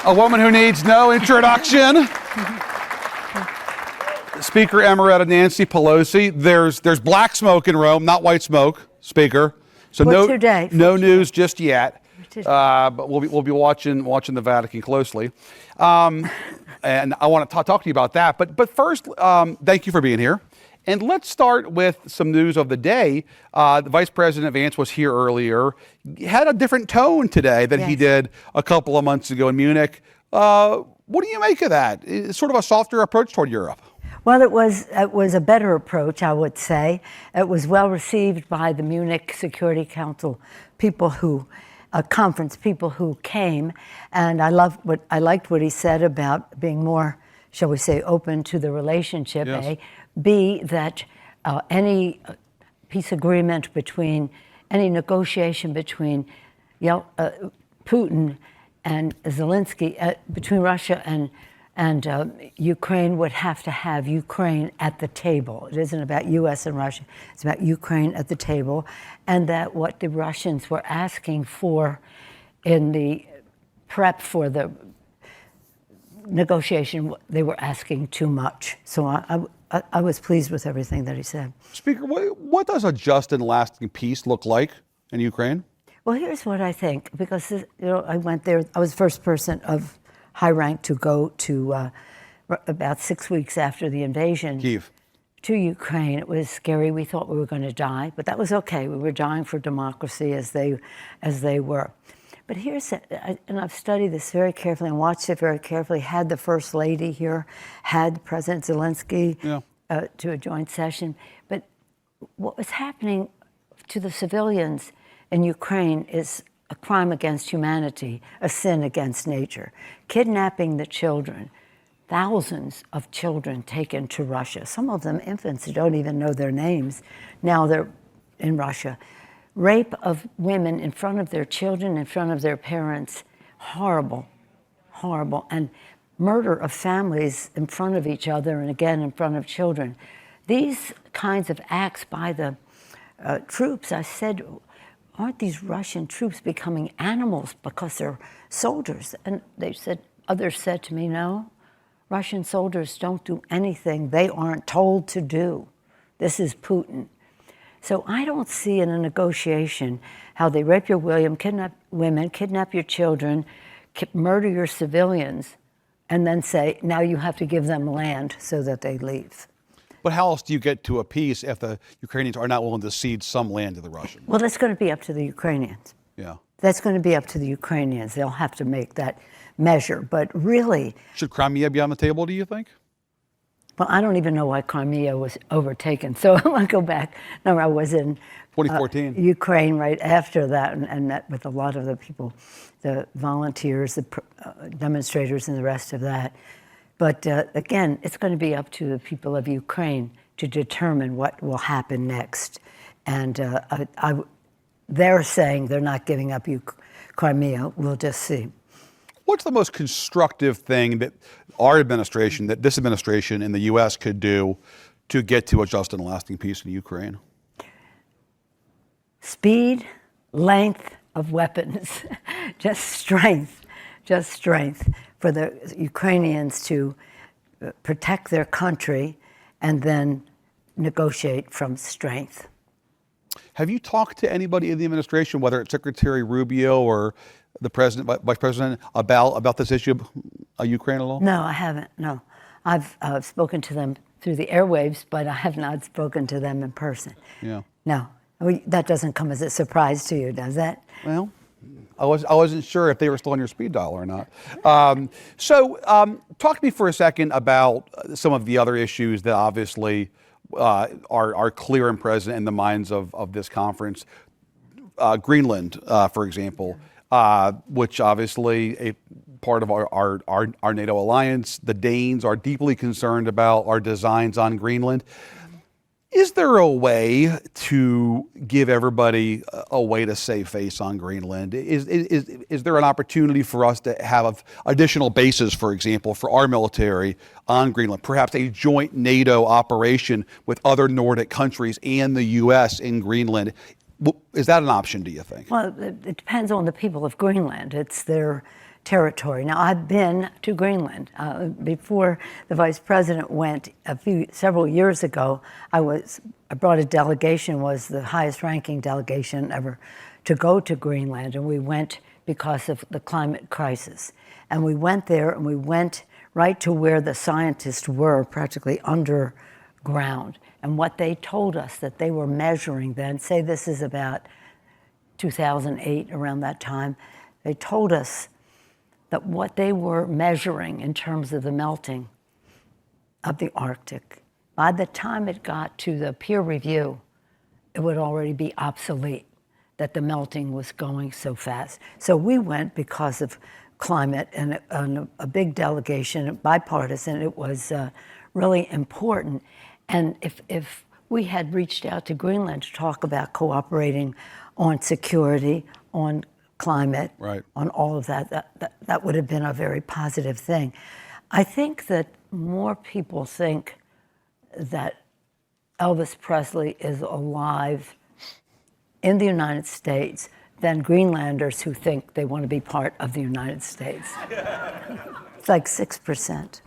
A woman who needs no introduction. Speaker Emerita Nancy Pelosi. There's black smoke in Rome, not white smoke, Speaker. So no news just yet. But we'll be watching the Vatican closely. And I want to talk to you about that. But first, thank you for being here. And let's start with some news of the day. The Vice President Vance was here earlier. He had a different tone today than he did a couple of months ago in Munich. What do you make of that? It's sort of a softer approach toward Europe. Well, it was a better approach, I would say. It was well received by the Munich Security Council conference people who came, and I liked what he said about being more, shall we say, open to the relationship. Yes. A, B, that any peace agreement any negotiation between Putin and Zelensky, between Russia and Ukraine would have to have Ukraine at the table. It isn't about U.S. and Russia. It's about Ukraine at the table. And that what the Russians were asking for in the prep for the negotiation, they were asking too much. So I was pleased with everything that he said. Speaker, what does a just and lasting peace look like in Ukraine? Well, here's what I think, because I went there. I was the first person of high rank to go to about 6 weeks after the invasion Kyiv. To Ukraine. It was scary. We thought we were going to die, but that was okay. We were dying for democracy as they were. But and I've studied this very carefully and watched it very carefully. Had the First Lady here, had President Zelensky to a joint session. But what was happening to the civilians in Ukraine is a crime against humanity, a sin against nature. Kidnapping the children, thousands of children taken to Russia, some of them infants who don't even know their names. Now they're in Russia. Rape of women in front of their children, in front of their parents, horrible, horrible. And murder of families in front of each other and again in front of children. These kinds of acts by the troops, I said, aren't these Russian troops becoming animals because they're soldiers? And others said to me, no, Russian soldiers don't do anything they aren't told to do. This is Putin. So I don't see in a negotiation how they rape your kidnap women, kidnap your children, murder your civilians, and then say, now you have to give them land so that they leave. But how else do you get to a peace if the Ukrainians are not willing to cede some land to the Russians? Well, that's going to be up to the Ukrainians. Yeah. That's going to be up to the Ukrainians. They'll have to make that measure. But really... Should Crimea be on the table, do you think? Well, I don't even know why Crimea was overtaken. So I'll go back. No, I was in 2014. Ukraine right after that and met with a lot of the people, the volunteers, the demonstrators and the rest of that. But again, it's going to be up to the people of Ukraine to determine what will happen next. And they're saying they're not giving up Crimea. We'll just see. What's the most constructive thing that this administration in the U.S. could do to get to a just and lasting peace in Ukraine? Speed, length of weapons, just strength for the Ukrainians to protect their country and then negotiate from strength. Have you talked to anybody in the administration, whether it's Secretary Rubio or the president, vice president, about this issue of Ukraine at all? No, I haven't. No, I've spoken to them through the airwaves, but I have not spoken to them in person. Yeah. No, that doesn't come as a surprise to you, does that? Well, I wasn't sure if they were still on your speed dial or not. Talk to me for a second about some of the other issues that obviously are clear and present in the minds of this conference. Greenland, for example, which obviously a part of our NATO alliance. The Danes are deeply concerned about our designs on Greenland. Is there a way to give everybody a way to save face on Greenland? Is there an opportunity for us to have additional bases, for example, for our military on Greenland? Perhaps a joint NATO operation with other Nordic countries and the U.S. in Greenland. Is that an option, do you think? Well, it depends on the people of Greenland. It's their territory. Now, I've been to Greenland. Before the vice president went several years ago, I brought a delegation, was the highest ranking delegation ever to go to Greenland, and we went because of the climate crisis. And we went there, and we went right to where the scientists were, practically underground. And what they told us that they were measuring then, say this is about 2008, around that time, they told us that what they were measuring in terms of the melting of the Arctic, by the time it got to the peer review, it would already be obsolete, that the melting was going so fast. So we went because of climate, and a big delegation, bipartisan. It was really important. And if we had reached out to Greenland to talk about cooperating on security, on climate, right, on all of that would have been a very positive thing. I think that more people think that Elvis Presley is alive in the United States than Greenlanders who think they want to be part of the United States. It's like 6%.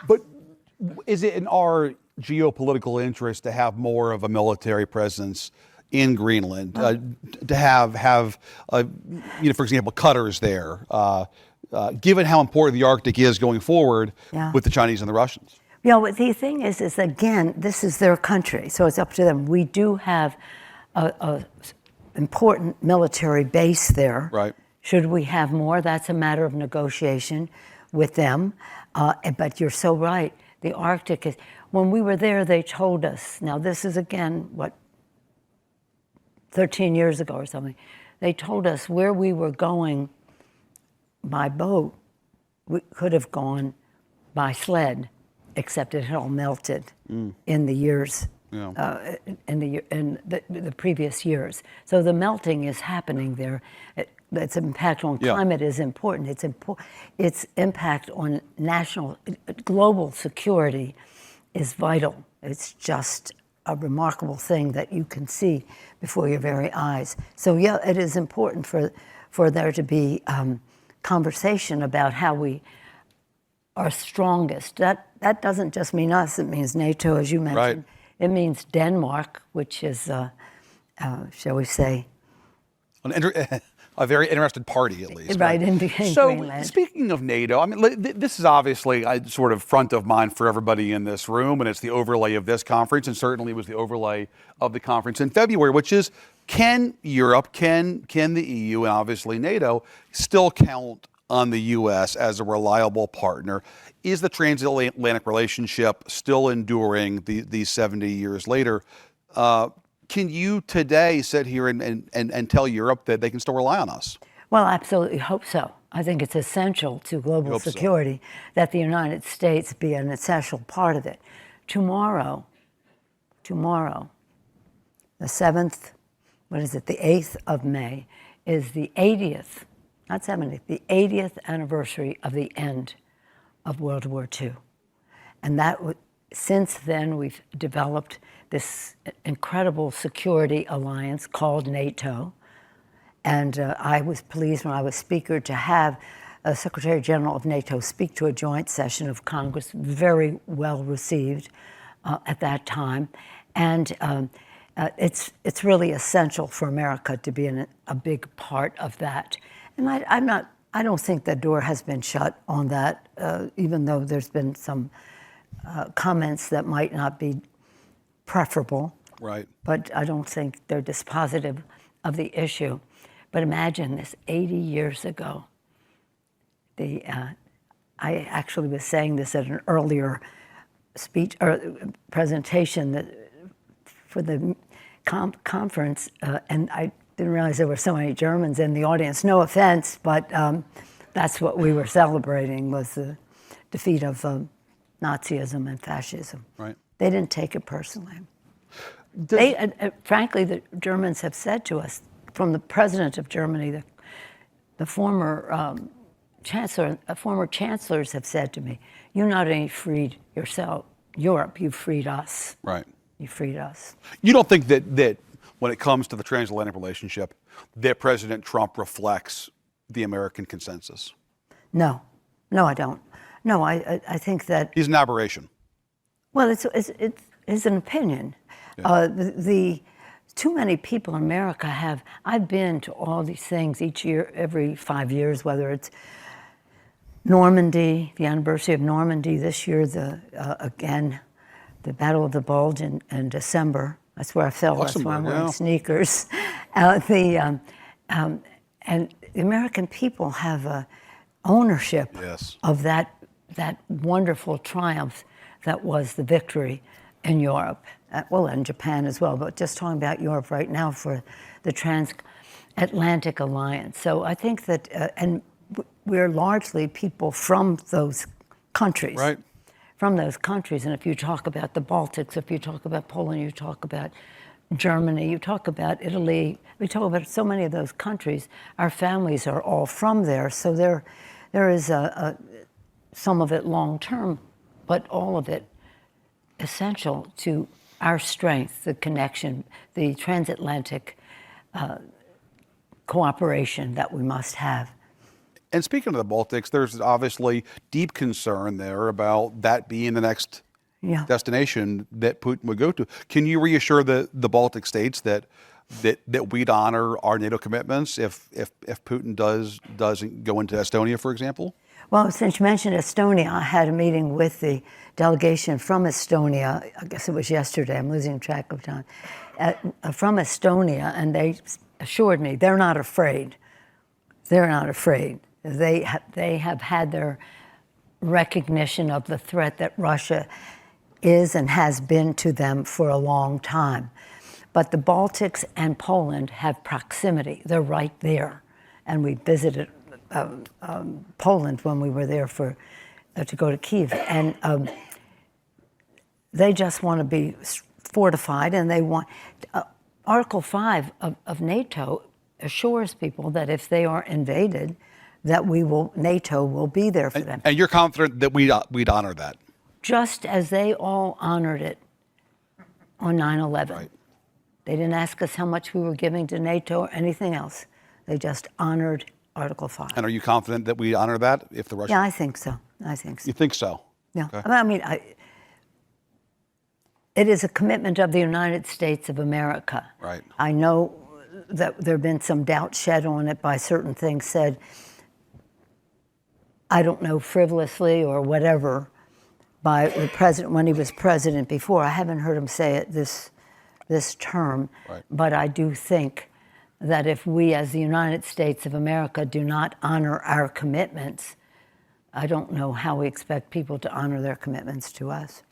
But is it in our geopolitical interest to have more of a military presence in Greenland, to have for example, cutters there, given how important the Arctic is going forward with the Chinese and the Russians? You know, the thing is again, this is their country, so it's up to them. We do have a important military base there. Right. Should we have more? That's a matter of negotiation with them. But you're so right. The Arctic is, when we were there, they told us, now this is again, 13 years ago or something, they told us where we were going by boat, we could have gone by sled, except it had all melted in the years, in the previous years. So the melting is happening there. Its impact on climate is important. Its impact on global security is vital. It's just a remarkable thing that you can see before your very eyes. So yeah, it is important for there to be conversation about how we are strongest. That doesn't just mean us, it means NATO, as you mentioned. Right. It means Denmark, which is, shall we say, a very interested party, at least. Right, in Greenland. Speaking of NATO, I mean, this is obviously sort of front of mind for everybody in this room, and it's the overlay of this conference, and certainly was the overlay of the conference in February, which is, can Europe, can the EU, and obviously NATO still count on the U.S. as a reliable partner? Is the transatlantic relationship still enduring these 70 years later? Can you today sit here and tell Europe that they can still rely on us? Well, I absolutely hope so. I think it's essential to global security that the United States be an essential part of it. Tomorrow, the 7th, the 8th of May, is the 80th, not 70th, the 80th anniversary of the end of World War II. And since then, we've developed this incredible security alliance called NATO. And I was pleased when I was Speaker to have a Secretary General of NATO speak to a joint session of Congress, very well received at that time. And it's really essential for America to be a big part of that. And I don't think the door has been shut on that, even though there's been some comments that might not be preferable. Right. But I don't think they're dispositive of the issue. But imagine this, 80 years ago. I actually was saying this at an earlier speech or presentation for the conference, and I didn't realize there were so many Germans in the audience. No offense, but that's what we were celebrating, was the defeat of Nazism and fascism. Right. They didn't take it personally. Frankly, the Germans have said to us, from the president of Germany, the former former chancellors have said to me, "You not only freed yourself, Europe, you freed us." Right. You freed us. You don't think that when it comes to the transatlantic relationship, that President Trump reflects the American consensus? No, I don't. No, I think that, He's an aberration. well, it's an opinion. The too many people in America have, I've been to all these things each year, every 5 years, whether it's Normandy, the anniversary of Normandy this year, again, the Battle of the Bulge in December. That's where I fell. That's why I'm wearing sneakers. And the American people have a ownership of that wonderful triumph that was the victory in Europe, well, in Japan as well, but just talking about Europe right now for the transatlantic alliance. So I think that, and we're largely people from those countries. Right. From those countries. And if you talk about the Baltics, if you talk about Poland, you talk about Germany, you talk about Italy, we talk about so many of those countries, our families are all from there. So there is some of it long term, but all of it essential to our strength, the connection, the transatlantic cooperation that we must have. And speaking of the Baltics, there's obviously deep concern there about that being the next destination that Putin would go to. Can you reassure the Baltic states that we'd honor our NATO commitments if Putin doesn't go into Estonia, for example? Well, since you mentioned Estonia, I had a meeting with the delegation from Estonia. I guess it was yesterday. I'm losing track of time. From Estonia, and they assured me they're not afraid. They're not afraid. They have had their recognition of the threat that Russia is and has been to them for a long time. But the Baltics and Poland have proximity. They're right there. And we visited Poland when we were there to go to Kyiv. And they just want to be fortified, and they want... Article 5 of NATO assures people that if they are invaded, that NATO will be there for them. And you're confident that we'd honor that? Just as they all honored it on 9/11. Right. They didn't ask us how much we were giving to NATO or anything else. They just honored Article 5. And are you confident that we honor that if the Russians... Yeah, I think so. You think so? Yeah. Okay. I mean, it is a commitment of the United States of America. Right. I know that there have been some doubt shed on it by certain things said, I don't know, frivolously or whatever, by the president when he was president before. I haven't heard him say it this term, right. But I do think that if we as the United States of America do not honor our commitments, I don't know how we expect people to honor their commitments to us.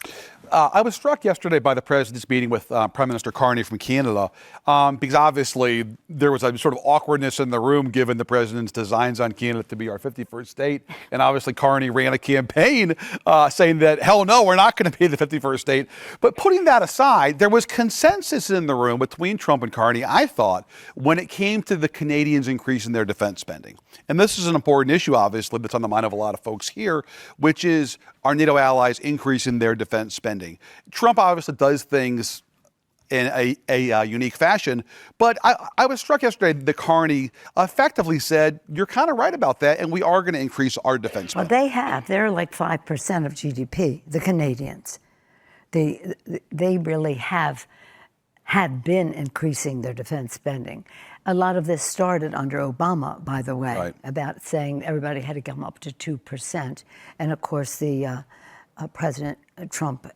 I was struck yesterday by the president's meeting with Prime Minister Carney from Canada, because obviously there was a sort of awkwardness in the room given the president's designs on Canada to be our 51st state. And obviously Carney ran a campaign saying that, hell no, we're not going to be the 51st state. But putting that aside, there was consensus in the room between Trump and Carney, I thought, when it came to the Canadians increasing their defense spending. And this is an important issue, obviously, that's on the mind of a lot of folks here, which is our NATO allies increasing their defense spending. Trump obviously does things in a unique fashion, but I was struck yesterday that Carney effectively said, you're kind of right about that, and we are going to increase our defense spending. Well, they have. They're like 5% of GDP, the Canadians. They really had been increasing their defense spending. A lot of this started under Obama, by the way, right. About saying everybody had to come up to 2%. And of course, the President Trump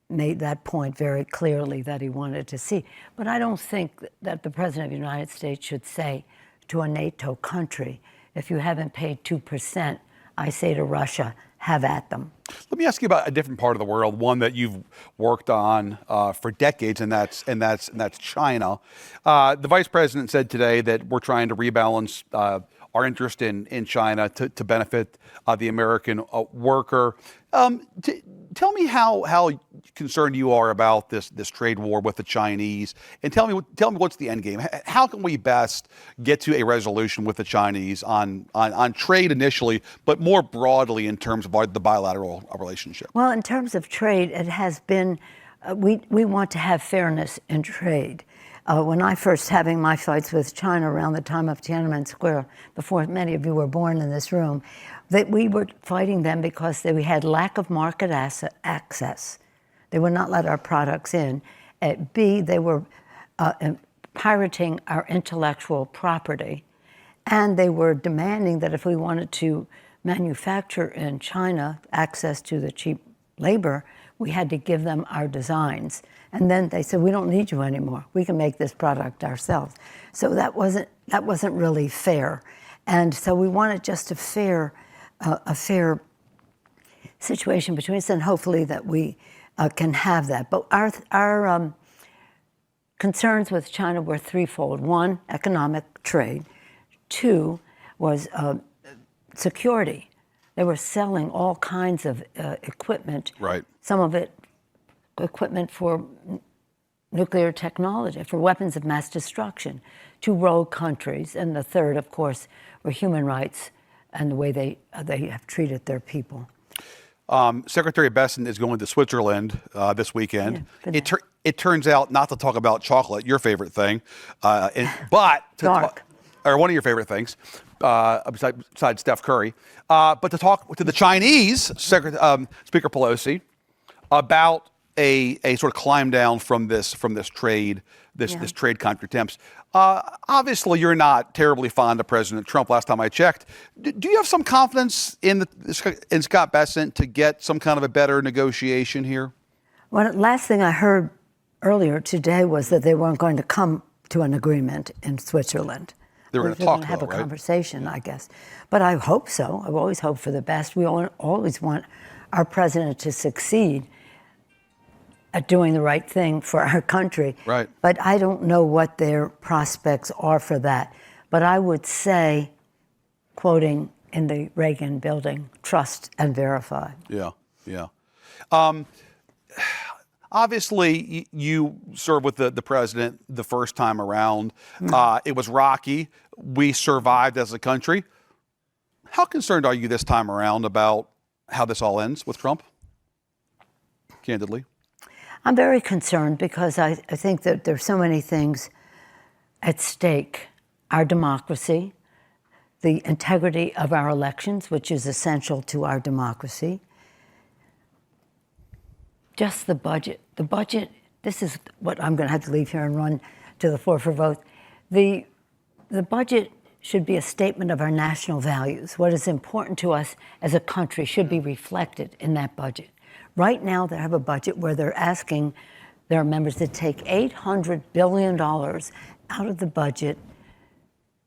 made that point very clearly that he wanted to see. But I don't think that the President of the United States should say to a NATO country, if you haven't paid 2%, I say to Russia, have at them. Let me ask you about a different part of the world, one that you've worked on for decades, and that's China. The vice president said today that we're trying to rebalance our interest in China to benefit the American worker. Tell me how concerned you are about this trade war with the Chinese, and tell me what's the end game. How can we best get to a resolution with the Chinese on trade initially, but more broadly in terms of the bilateral relationship? Well, in terms of trade, it has been we want to have fairness in trade. When I first having my fights with China around the time of Tiananmen Square, before many of you were born in this room, that we were fighting them because we had lack of market access. They would not let our products in. B, they were pirating our intellectual property. And they were demanding that if we wanted to manufacture in China, access to the cheap labor, we had to give them our designs. And then they said, we don't need you anymore. We can make this product ourselves. So that wasn't really fair. And so we wanted just a fair situation between us, and hopefully that we can have that. But our concerns with China were threefold. One, economic trade. Two was security. They were selling all kinds of equipment. Right. Some of it equipment for nuclear technology, for weapons of mass destruction, to rogue countries. And the third, of course, were human rights and the way they have treated their people. Secretary Besson is going to Switzerland this weekend. Yeah, it turns out not to talk about chocolate, your favorite thing, but to Dark. Or one of your favorite things, besides Steph Curry, but to talk to the Chinese Speaker Pelosi about a sort of climb down from this trade, this trade contempts. Obviously, you're not terribly fond of President Trump. Last time I checked, do you have some confidence in Scott Bessent to get some kind of a better negotiation here? Well, last thing I heard earlier today was that they weren't going to come to an agreement in Switzerland. They were going to talk, have a right? conversation, I guess. But I hope so. I've always hoped for the best. We always want our president to succeed at doing the right thing for our country. Right. But I don't know what their prospects are for that. But I would say, quoting in the Reagan building, trust and verify. Yeah, yeah. Obviously, you served with the president the first time around. It was rocky. We survived as a country. How concerned are you this time around about how this all ends with Trump? Candidly. I'm very concerned because I think that there's so many things at stake. Our democracy, the integrity of our elections, which is essential to our democracy. Just the budget. The budget, this is what I'm going to have to leave here and run to the floor for vote. The budget should be a statement of our national values. What is important to us as a country should be reflected in that budget. Right now, they have a budget where they're asking their members to take $800 billion out of the budget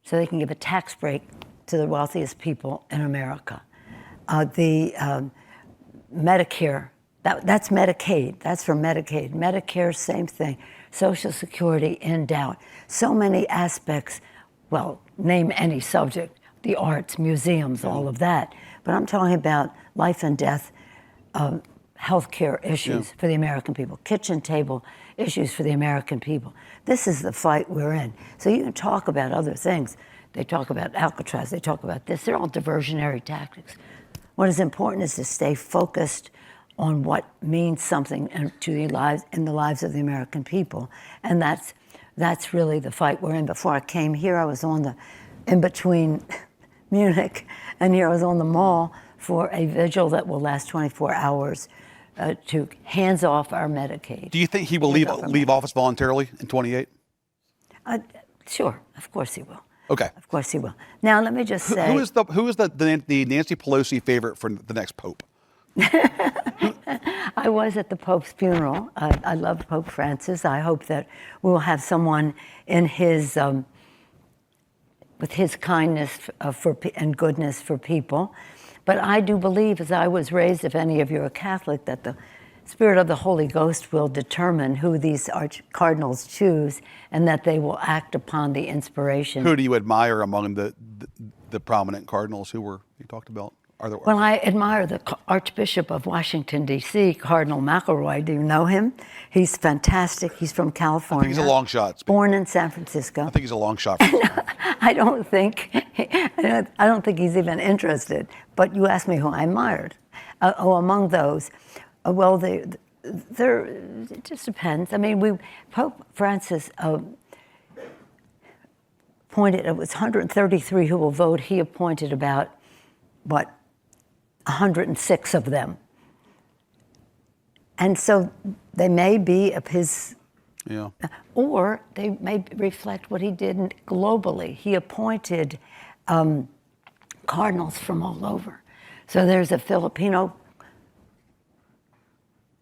so they can give a tax break to the wealthiest people in America. The Medicare, that's Medicaid. That's for Medicaid. Medicare, same thing. Social Security in doubt. So many aspects. Well, name any subject. The arts, museums, all of that. But I'm talking about life and death, healthcare issues for the American people, kitchen table issues for the American people. This is the fight we're in. So you can talk about other things. They talk about Alcatraz. They talk about this. They're all diversionary tactics. What is important is to stay focused on what means something in the lives of the American people, and that's really the fight we're in. Before I came here, I was in between Munich and here I was on the Mall for a vigil that will last 24 hours to hands off our Medicaid. Do you think he will leave office voluntarily in 28? Sure, of course he will. Okay. Of course he will. Now let me just say, who is the Nancy Pelosi favorite for the next pope? I was at the Pope's funeral. I love Pope Francis. I hope that we will have someone in his with his kindness and goodness for people. But I do believe, as I was raised, if any of you are Catholic, that the Spirit of the Holy Ghost will determine who these cardinals choose, and that they will act upon the inspiration. Who do you admire among the prominent cardinals you talked about? Well, I admire the Archbishop of Washington, D.C., Cardinal McElroy. Do you know him? He's fantastic. He's from California. I think he's a long shot. Born in San Francisco. I think he's a long shot. I don't think he's even interested. But you asked me who I admired. Among those, it just depends. I mean, Pope Francis appointed, it was 133 who will vote. He appointed about, 106 of them. And so they may be of his, or they may reflect what he did globally. He appointed cardinals from all over. So there's a Filipino,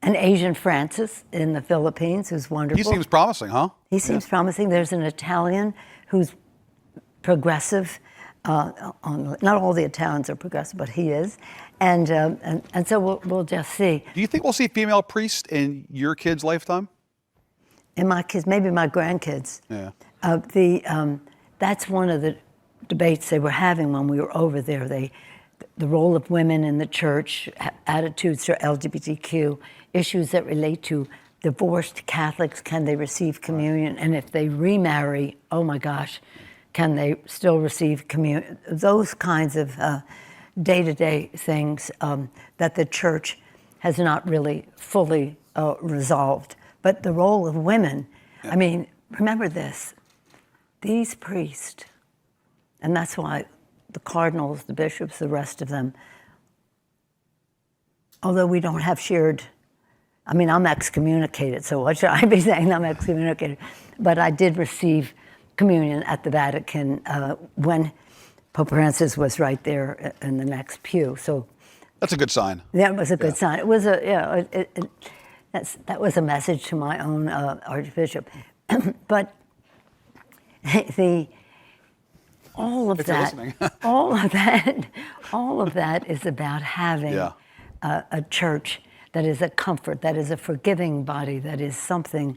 an Asian Francis in the Philippines who's wonderful. He seems promising, huh? He seems promising. There's an Italian who's progressive. Not all the Italians are progressive, but he is. And so we'll just see. Do you think we'll see female priests in your kids' lifetime? In my kids, maybe my grandkids. Yeah. That's one of the debates they were having when we were over there. The role of women in the church, attitudes to LGBTQ, issues that relate to divorced Catholics, can they receive communion? And if they remarry, oh my gosh, can they still receive communion? Those kinds of day-to-day things that the church has not really fully resolved. But the role of women, I mean, remember this, these priests, and that's why the cardinals, the bishops, the rest of them, although we don't have shared, I mean, I'm excommunicated, so what should I be saying? I'm excommunicated. But I did receive communion at the Vatican when Pope Francis was right there in the next pew. So that's a good sign. That was a good sign. It was that was a message to my own Archbishop. But all of that is about having a church that is a comfort, that is a forgiving body, that is something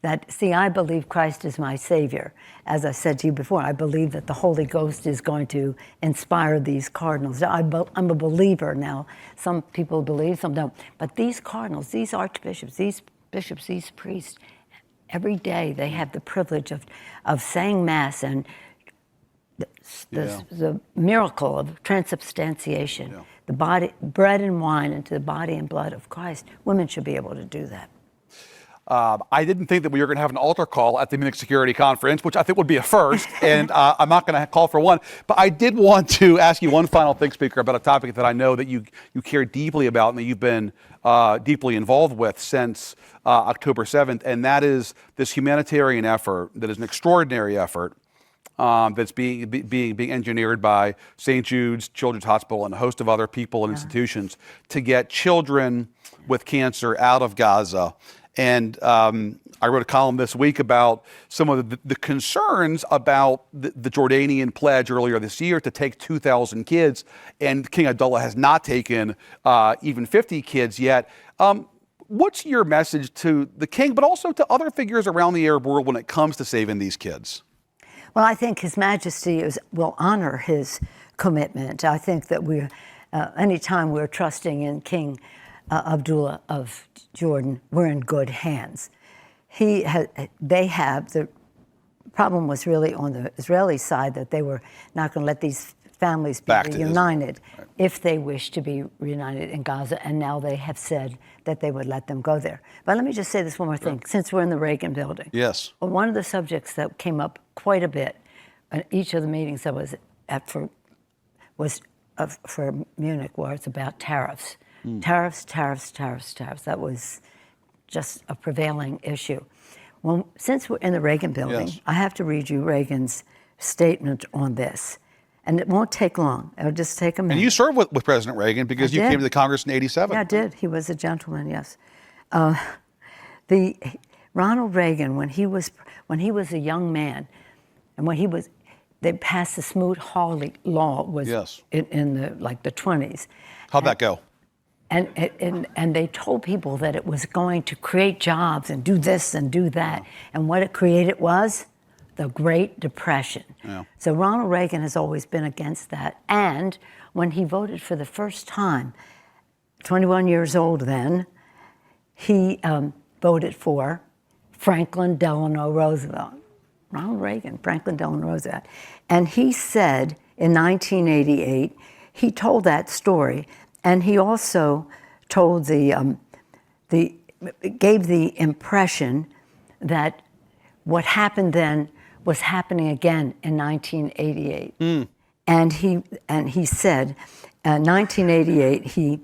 that, see, I believe Christ is my Savior. As I said to you before, I believe that the Holy Ghost is going to inspire these cardinals. I'm a believer now. Some people believe, some don't. But these cardinals, these archbishops, these bishops, these priests, every day they have the privilege of saying Mass and the miracle of transubstantiation, the body, bread and wine into the body and blood of Christ. Women should be able to do that. I didn't think that we were going to have an altar call at the Munich Security Conference, which I think would be a first, and I'm not going to call for one. But I did want to ask you one final thing, Speaker, about a topic that I know that you care deeply about and that you've been deeply involved with since October 7th, and that is this humanitarian effort that is an extraordinary effort that's being engineered by St. Jude's Children's Hospital and a host of other people and institutions to get children with cancer out of Gaza. And I wrote a column this week about some of the concerns about the Jordanian pledge earlier this year to take 2,000 kids, and King Abdullah has not taken even 50 kids yet. What's your message to the king, but also to other figures around the Arab world when it comes to saving these kids? Well, I think His Majesty will honor his commitment. I think that anytime we're trusting in King Abdullah of Jordan, we're in good hands. The problem was really on the Israeli side that they were not going to let these families be reunited if they wish to be reunited in Gaza, and now they have said that they would let them go there. But let me just say this one more thing, since we're in the Reagan building. Yes. One of the subjects that came up quite a bit in each of the meetings I was at for Munich, where it's about tariffs. Tariffs. That was just a prevailing issue. Well, since we're in the Reagan building, I have to read you Reagan's statement on this. And it won't take long. It'll just take a minute. And you served with President Reagan because you came to the Congress in '87. Yeah, I did. He was a gentleman, yes. Ronald Reagan, when he was a young man, and they passed the Smoot-Hawley law was in the 20s. How'd that go? And they told people that it was going to create jobs and do this and do that. And what it created was the Great Depression. So Ronald Reagan has always been against that. And when he voted for the first time, 21 years old then, he voted for Franklin Delano Roosevelt. Ronald Reagan, Franklin Delano Roosevelt. And he said in 1988, he told that story, and he also told gave the impression that what happened then was happening again in 1988. And he said, 1988,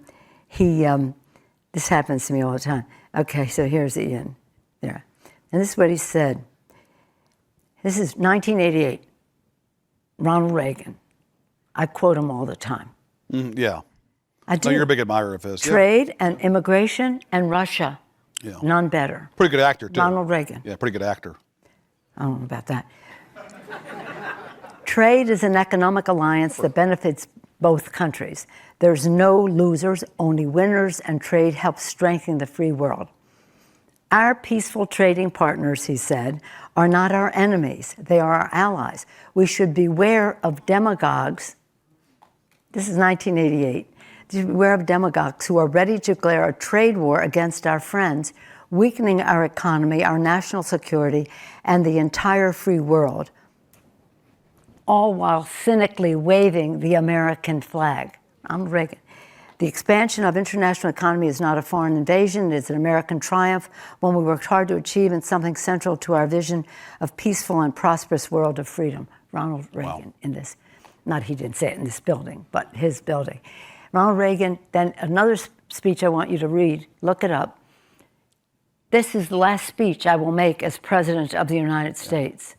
this happens to me all the time. Okay, so here's the end there. And this is what he said. This is 1988, Ronald Reagan. I quote him all the time. Yeah. I do. So you're a big admirer of his. Trade and immigration and Russia, none better. Pretty good actor, too. Ronald Reagan. Yeah, pretty good actor. I don't know about that. Trade is an economic alliance that benefits both countries. There's no losers, only winners, and trade helps strengthen the free world. Our peaceful trading partners, he said, are not our enemies. They are our allies. We should beware of demagogues. This is 1988. Beware of demagogues who are ready to declare a trade war against our friends, weakening our economy, our national security, and the entire free world, all while cynically waving the American flag. Ronald Reagan. The expansion of international economy is not a foreign invasion. It is an American triumph, one we worked hard to achieve and something central to our vision of peaceful and prosperous world of freedom. Ronald Reagan in this, not he didn't say it in this building, but his building. Ronald Reagan, then another speech I want you to read, look it up. This is the last speech I will make as President of the United States,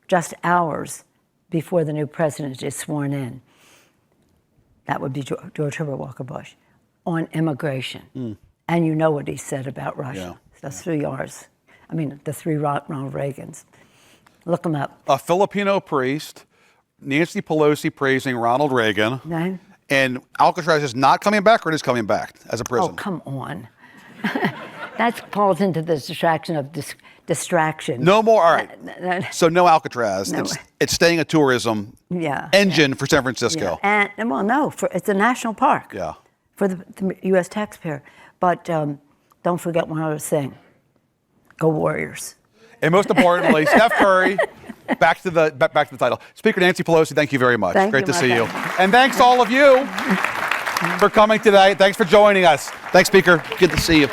just hours before the new president is sworn in. That would be George Herbert Walker Bush, on immigration. And you know what he said about Russia. That's 3 R's. I mean, the 3 Ronald Reagans. Look them up. A Filipino priest, Nancy Pelosi praising Ronald Reagan. No? And Alcatraz is not coming back, or it is coming back as a prison? Oh, come on. That falls into the distraction of distraction. No more. All right. So no Alcatraz. No. It's staying a tourism engine for San Francisco. Yeah. And well, no, it's a national park. Yeah. For the U.S. taxpayer. But don't forget one other thing. Go Warriors. And most importantly, Steph Curry, back to the title. Speaker Nancy Pelosi, thank you very much. Great to see you. And thanks to all of you for coming today. Thanks for joining us. Thanks, Speaker. Good to see you.